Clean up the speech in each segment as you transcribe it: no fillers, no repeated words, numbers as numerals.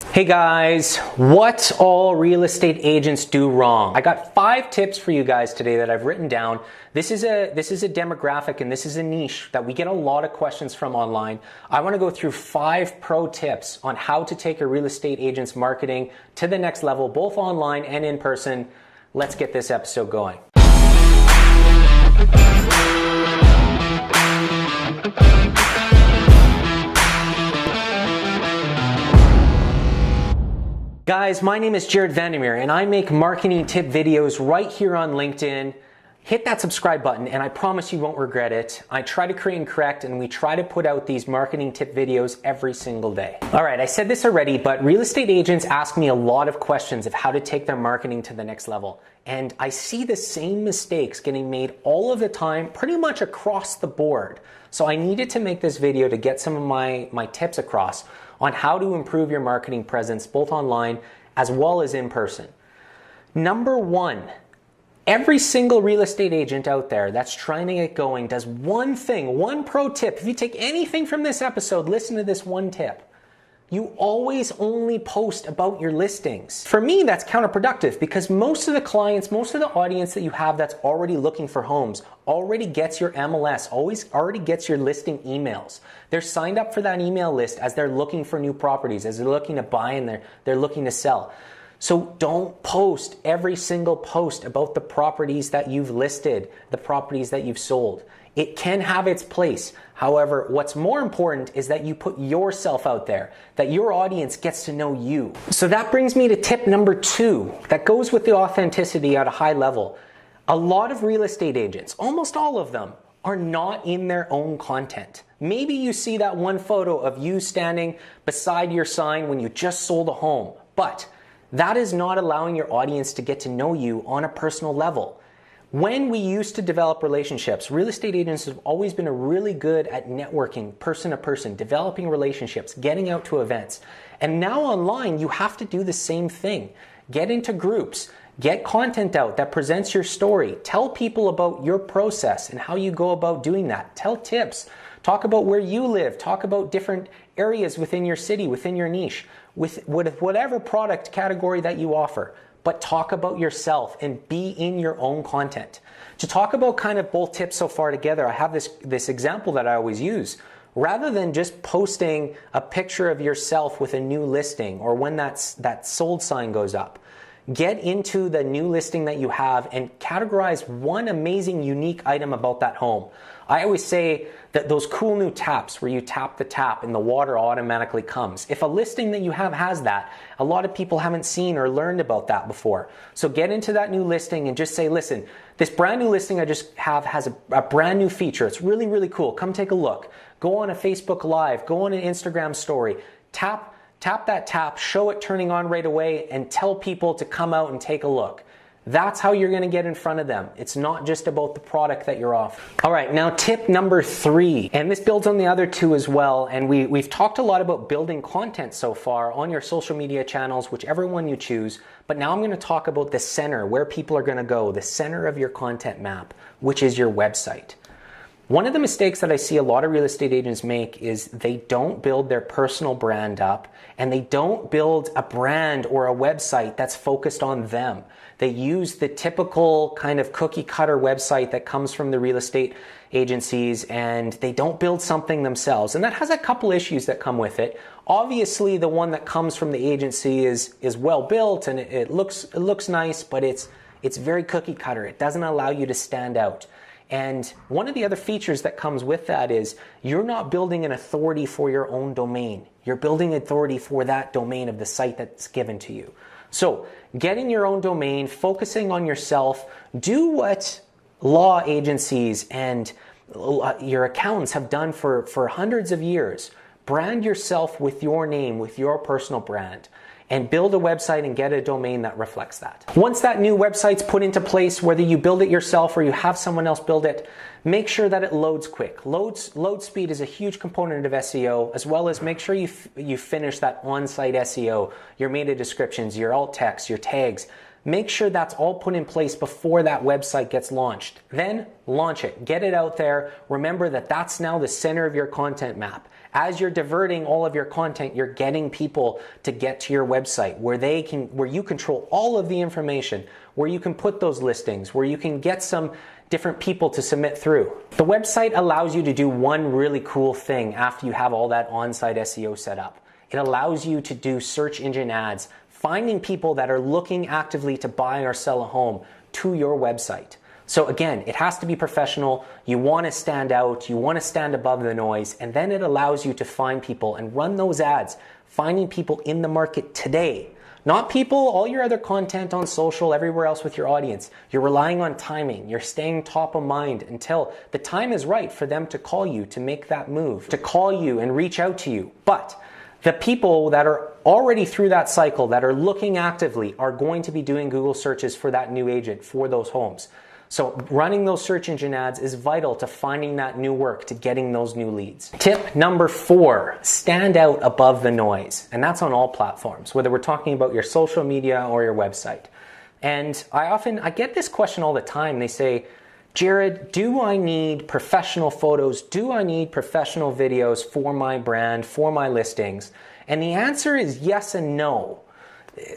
Hey guys, what all real estate agents do wrong. I got 5 tips for you guys today that I've written down. This is a demographic and this is a niche that we get a lot of questions from online. I want to go through 5 pro tips on how to take a real estate agent's marketing to the next level, both online and in person. Let's get this episode going. Guys, my name is Jared Vandermeer and I make marketing tip videos right here on LinkedIn. Hit that subscribe button and I promise you won't regret it. I try to create and correct and we try to put out these marketing tip videos every single day. All right, I said this already, but real estate agents ask me a lot of questions of how to take their marketing to the next level. And I see the same mistakes getting made all of the time, pretty much across the board. So I needed to make this video to get some of my tips across on how to improve your marketing presence, both online as well as in person. Number 1, every single real estate agent out there that's trying to get going does one thing, one pro tip. If you take anything from this episode, listen to this one tip. You always only post about your listings. For me, that's counterproductive because most of the clients, most of the audience that you have that's already looking for homes already gets your MLS, already gets your listing emails. They're signed up for that email list as they're looking for new properties, as they're looking to buy and they're looking to sell. So don't post every single post about the properties that you've listed, the properties that you've sold. It can have its place. However, what's more important is that you put yourself out there, that your audience gets to know you. So that brings me to tip number 2 that goes with the authenticity at a high level. A lot of real estate agents, almost all of them, are not in their own content. Maybe you see that one photo of you standing beside your sign when you just sold a home, but that is not allowing your audience to get to know you on a personal level. When we used to develop relationships, real estate agents have always been really good at networking person to person, developing relationships, getting out to events. And now online, you have to do the same thing. Get into groups, get content out that presents your story, tell people about your process and how you go about doing that. Tell tips, talk about where you live, talk about different areas within your city, within your niche, with whatever product category that you offer. But talk about yourself and be in your own content. To talk about kind of both tips so far together, I have this example that I always use. Rather than just posting a picture of yourself with a new listing or when that sold sign goes up, get into the new listing that you have and categorize one amazing, unique item about that home. I always say that those cool new taps where you tap the tap and the water automatically comes. If a listing that you have has that, a lot of people haven't seen or learned about that before. So get into that new listing and just say, listen, this brand new listing I just have has a brand new feature. It's really, really cool. Come take a look. Go on a Facebook Live, go on an Instagram story, tap that tap, show it turning on right away and tell people to come out and take a look. That's how you're going to get in front of them. It's not just about the product that you're offering. All right, now tip number 3, and this builds on the other 2 as well. And we've talked a lot about building content so far on your social media channels, whichever one you choose. But now I'm going to talk about the center, where people are going to go, the center of your content map, which is your website. One of the mistakes that I see a lot of real estate agents make is they don't build their personal brand up and they don't build a brand or a website that's focused on them. They use the typical kind of cookie cutter website that comes from the real estate agencies and they don't build something themselves. And that has a couple issues that come with it. Obviously, the one that comes from the agency is well built and it looks nice, but it's very cookie cutter. It doesn't allow you to stand out. And one of the other features that comes with that is you're not building an authority for your own domain. You're building authority for that domain of the site that's given to you. So getting your own domain, focusing on yourself, do what law agencies and your accountants have done for hundreds of years. Brand yourself with your name, with your personal brand. And build a website and get a domain that reflects that. Once that new website's put into place, whether you build it yourself or you have someone else build it, make sure that it loads quick. Load speed is a huge component of SEO, as well as make sure you finish that on-site SEO, your meta descriptions, your alt text, your tags. Make sure that's all put in place before that website gets launched. Then launch it, get it out there. Remember that that's now the center of your content map. As you're diverting all of your content, you're getting people to get to your website where you control all of the information, where you can put those listings, where you can get some different people to submit through. The website allows you to do one really cool thing after you have all that on-site SEO set up. It allows you to do search engine ads, finding people that are looking actively to buy or sell a home to your website. So again, it has to be professional. You want to stand out. You want to stand above the noise. And then it allows you to find people and run those ads, finding people in the market today. Not people, all your other content on social, everywhere else with your audience. You're relying on timing. You're staying top of mind until the time is right for them to call you to make that move, to call you and reach out to you. But the people that are already through that cycle, that are looking actively, are going to be doing Google searches for that new agent, for those homes. So running those search engine ads is vital to finding that new work, to getting those new leads. Tip number 4, stand out above the noise. And that's on all platforms, whether we're talking about your social media or your website. And I get this question all the time. They say, Jared, do I need professional photos? Do I need professional videos for my brand, for my listings? And the answer is yes and no.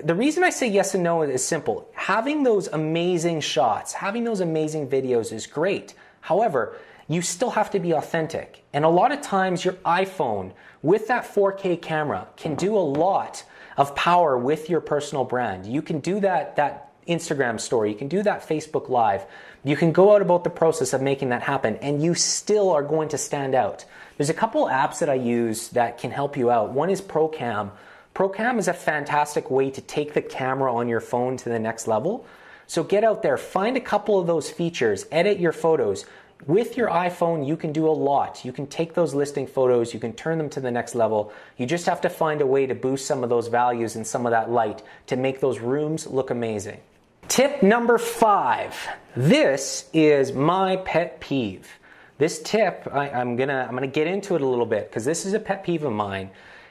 The reason I say yes and no is simple. Having those amazing shots, having those amazing videos is great. However, you still have to be authentic. And a lot of times your iPhone with that 4K camera can do a lot of power with your personal brand. You can do that Instagram story, you can do that Facebook Live. You can go out about the process of making that happen, and you still are going to stand out. There's a couple apps that I use that can help you out. One is Procam. Procam is a fantastic way to take the camera on your phone to the next level. So get out there, find a couple of those features, edit your photos. With your iPhone, you can do a lot. You can take those listing photos, you can turn them to the next level. You just have to find a way to boost some of those values and some of that light to make those rooms look amazing. Tip number 5. This is my pet peeve. This tip, I'm gonna get into it a little bit because this is a pet peeve of mine.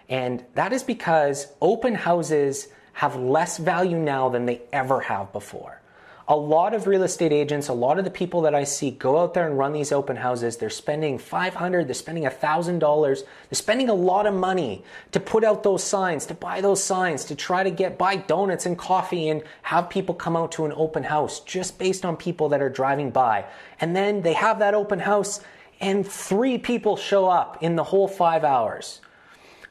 And that is because open houses have less value now than they ever have before. A lot of real estate agents, a lot of the people that I see go out there and run these open houses. They're spending $500, they're spending $1,000. They're spending a lot of money to put out those signs, to buy those signs, to try to buy donuts and coffee and have people come out to an open house just based on people that are driving by. And then they have that open house and 3 people show up in the whole 5 hours.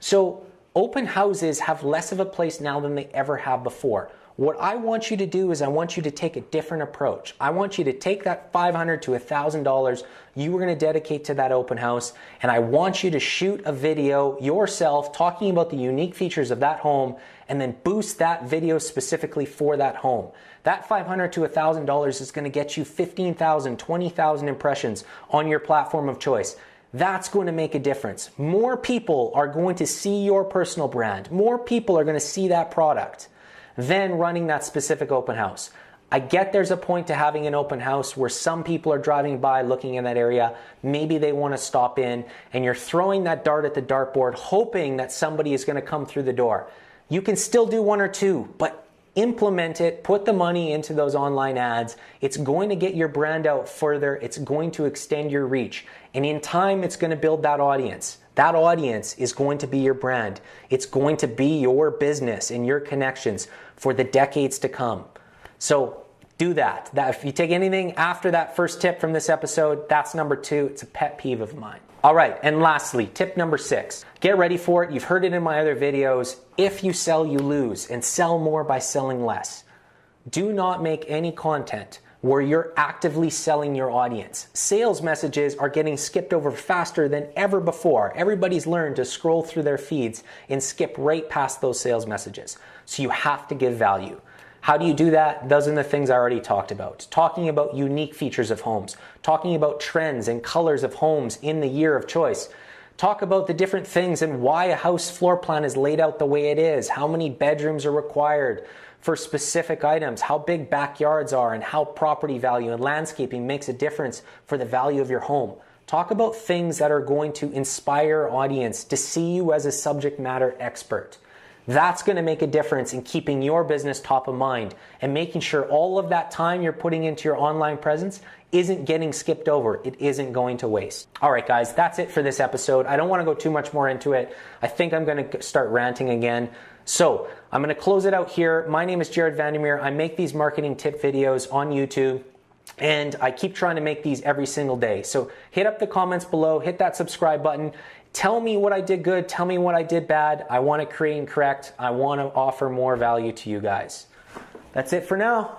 So open houses have less of a place now than they ever have before. What I want you to do is I want you to take a different approach. I want you to take that $500 to $1,000 you were going to dedicate to that open house, and I want you to shoot a video yourself talking about the unique features of that home and then boost that video specifically for that home. That $500 to $1,000 is going to get you 15,000, 20,000 impressions on your platform of choice. That's going to make a difference. More people are going to see your personal brand. More people are going to see that product than running that specific open house. I get there's a point to having an open house where some people are driving by looking in that area. Maybe they want to stop in, and you're throwing that dart at the dartboard hoping that somebody is going to come through the door. You can still do 1 or 2, but implement it, put the money into those online ads. It's going to get your brand out further. It's going to extend your reach. And in time, it's going to build that audience. That audience is going to be your brand. It's going to be your business and your connections for the decades to come. So do that. If you take anything after that first tip from this episode, that's number 2. It's a pet peeve of mine. All right, and lastly, tip number 6. Get ready for it. You've heard it in my other videos. If you sell, you lose, and sell more by selling less. Do not make any content where you're actively selling your audience. Sales messages are getting skipped over faster than ever before. Everybody's learned to scroll through their feeds and skip right past those sales messages. So you have to give value. How do you do that? Those are the things I already talked about. Talking about unique features of homes, talking about trends and colors of homes in the year of choice. Talk about the different things and why a house floor plan is laid out the way it is, how many bedrooms are required for specific items, how big backyards are, and how property value and landscaping makes a difference for the value of your home. Talk about things that are going to inspire your audience to see you as a subject matter expert. That's going to make a difference in keeping your business top of mind and making sure all of that time you're putting into your online presence isn't getting skipped over. It isn't going to waste. All right, guys, that's it for this episode. I don't want to go too much more into it. I think I'm going to start ranting again. So I'm going to close it out here. My name is Jared Vandermeer. I make these marketing tip videos on YouTube, and I keep trying to make these every single day. So hit up the comments below, hit that subscribe button. Tell me what I did good. Tell me what I did bad. I want to create and correct. I want to offer more value to you guys. That's it for now.